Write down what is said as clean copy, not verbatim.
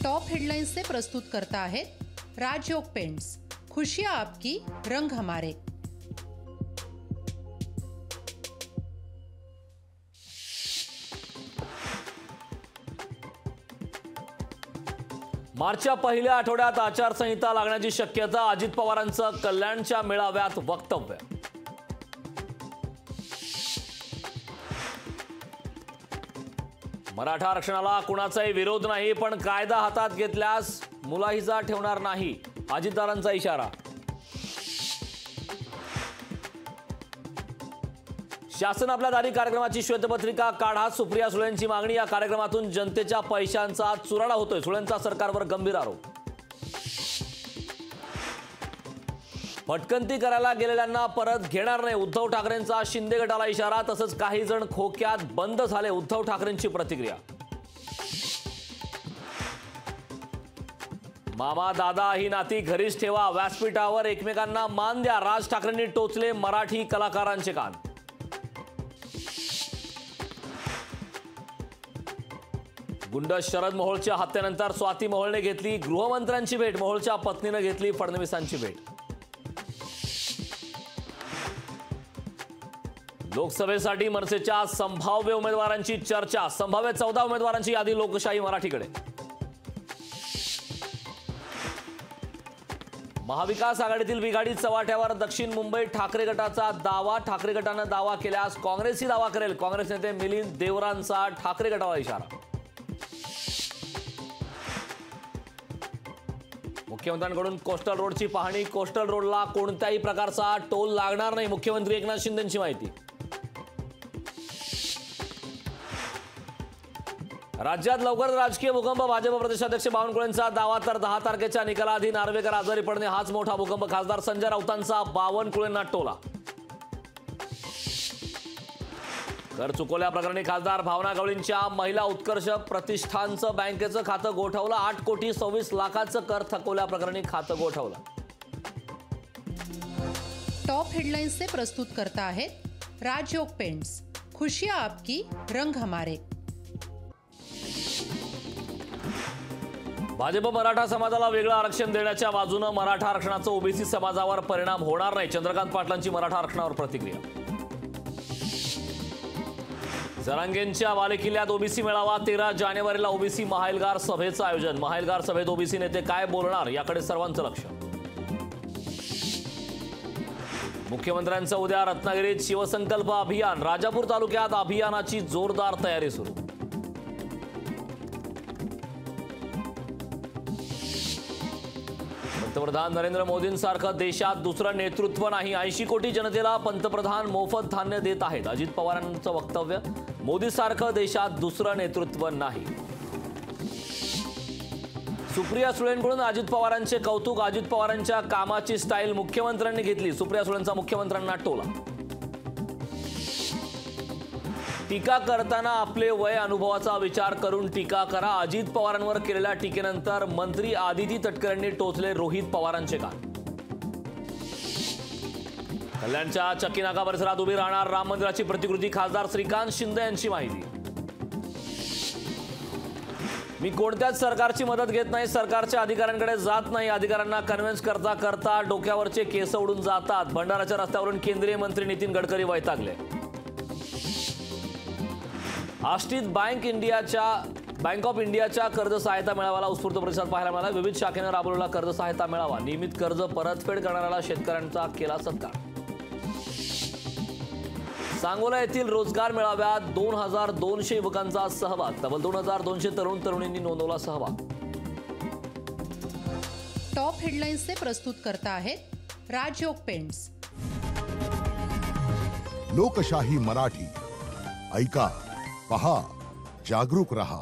Top headlines से प्रस्तुत करता है राजयोग पेंट्स। खुशियां आपकी, रंग हमारे। मार्चच्या पहिल्या आठवड्यात आचारसंहिता लागण्याची शक्यता, अजित पवारांचं कल्याणच्या मेळाव्यात वक्तव्य। मराठा आरक्षणाला कुणाचाही विरोध नाही, पण कायदा हातात घेतल्यास मुलाहिजा ठेवणार नाही, अजितदारांचा इशारा। शासन आपल्या दारी कार्यक्रमाची श्वेतपत्रिका काढा, सुप्रिया सुळेंची मागणी। या कार्यक्रमातून जनतेच्या पैशांचा चुराडा होतोय, सुळेंचा सरकारवर गंभीर आरोप। भटकंती करायला गेलेल्यांना परत घेणार नाही, उद्धव ठाकरेंचा शिंदे गटाला इशारा। तसंच काही जण खोक्यात बंद झाले, उद्धव ठाकरेंची प्रतिक्रिया। मामा दादा ही नाती घरीच ठेवा, व्यासपीठावर एकमेकांना मान द्या, राज ठाकरेंनी टोचले मराठी कलाकारांचे कान। गुंड शरद मोहोळच्या हत्येनंतर स्वाती मोहोळने घेतली गृहमंत्र्यांची भेट, मोहोळच्या पत्नीने घेतली फडणवीसांची भेट। लोकसभेसाठी मनसेच्या संभाव्य उमेदवारांची चर्चा, संभाव्य 14 उमेदवारांची यादी लोकशाही मराठीकडे। महाविकास आघाडीतील बिघाडी चव्हाट्यावर, दक्षिण मुंबईत ठाकरे गटाचा दावा। ठाकरे गटानं दावा केल्यास काँग्रेसही दावा करेल, काँग्रेस नेते मिलिंद देवरांचा ठाकरे गटाला इशारा। मुख्यमंत्र्यांकडून कोस्टल रोडची पाहणी, कोस्टल रोडला कोणत्याही प्रकारचा टोल लागणार नाही, मुख्यमंत्री एकनाथ शिंदेंची माहिती। राज्यात लवकर राजकीय भूकंप, भाजप प्रदेशाध्यक्ष बावनकुळेंचा दावा। तर 10 तारखेच्या निकालाआधी नार्वेकर आजारी पडणे हाच मोठा भूकंप, खासदार संजय राऊतांचा बावनकुळेंना टोला। कर चुकवल्या प्रकरणी खासदार भावना गवळींच्या महिला उत्कर्ष प्रतिष्ठानचं बँकेचं खातं गोठवलं, 8,26,00,000चं कर थकवल्या प्रकरणी खातं गोठवलं। टॉप हेडलाइन्स से प्रस्तुत करता है राजयोग पेंट्स। खुशियां आपकी, रंग हमारे। भाजप मराठा समाजाला वेगळं आरक्षण देण्याच्या बाजूनं, मराठा आरक्षणाचा ओबीसी समाजावर परिणाम होणार नाही, चंद्रकांत पाटलांची मराठा आरक्षणावर प्रतिक्रिया। जरांगेंच्या बालेकिल्ल्यात ओबीसी मेळावा, 13 जानेवारीला ओबीसी महाएल्गार सभेचं आयोजन। महाएल्गार सभेत ओबीसी नेते काय बोलणार, याकडे सर्वांचं लक्ष। मुख्यमंत्र्यांचं उद्या रत्नागिरीत शिवसंकल्प अभियान, राजापूर तालुक्यात अभियानाची जोरदार तयारी सुरू। पंतप्रधान नरेंद्र मोदींसारखं देशात दुसरं नेतृत्व नाही, 80 कोटी जनतेला पंतप्रधान मोफत धान्य देत आहेत, अजित पवारांचं वक्तव्य। मोदीसारखं देशात दुसरं नेतृत्व नाही। सुप्रिया सुळेंकडून अजित पवारांचे कौतुक, अजित पवारांच्या कामाची स्टाईल मुख्यमंत्र्यांनी घेतली, सुप्रिया सुळेंचा मुख्यमंत्र्यांना टोला। टीका करताना आपले वय अनुभवाचा विचार करून टीका करा, अजित पवारांवर केलेल्या टीकेनंतर मंत्री आदिती तटकरेंनी टोचले रोहित पवारांचे कान। कल्याणच्या चक्कीनाका परिसरात उभी राहणार राम मंदिराची प्रतिकृती, खासदार श्रीकांत शिंदे यांची माहिती। मी कोणत्याच सरकारची मदत घेत नाही, सरकारच्या अधिकाऱ्यांकडे जात नाही, अधिकाऱ्यांना कन्व्हिन्स करता करता डोक्यावरचे केस उडून जातात, भंडाराच्या रस्त्यावरून केंद्रीय मंत्री नितीन गडकरी वैतागले। आष्टीत बँक ऑफ इंडियाच्या कर्ज सहायता मेळाव्याला उत्स्फूर्त प्रतिसाद पाहायला मिळाला। विविध शाखेने राबवलेला कर्ज सहायता मेळावा, नियमित कर्ज परतफेड करणाऱ्या शेतकऱ्यांचा केला सत्कार। सांगोला येथील रोजगार मेळाव्यात 2200 युवकांचा सहभाग, तब्बल 2200 तरुण तरुणींनी नोंदवला सहभाग। टॉप हेडलाइन्स से प्रस्तुत करता है राजयोग पेंट्स। लोकशाही मराठी, ऐका, पहा, जागरूक रहा।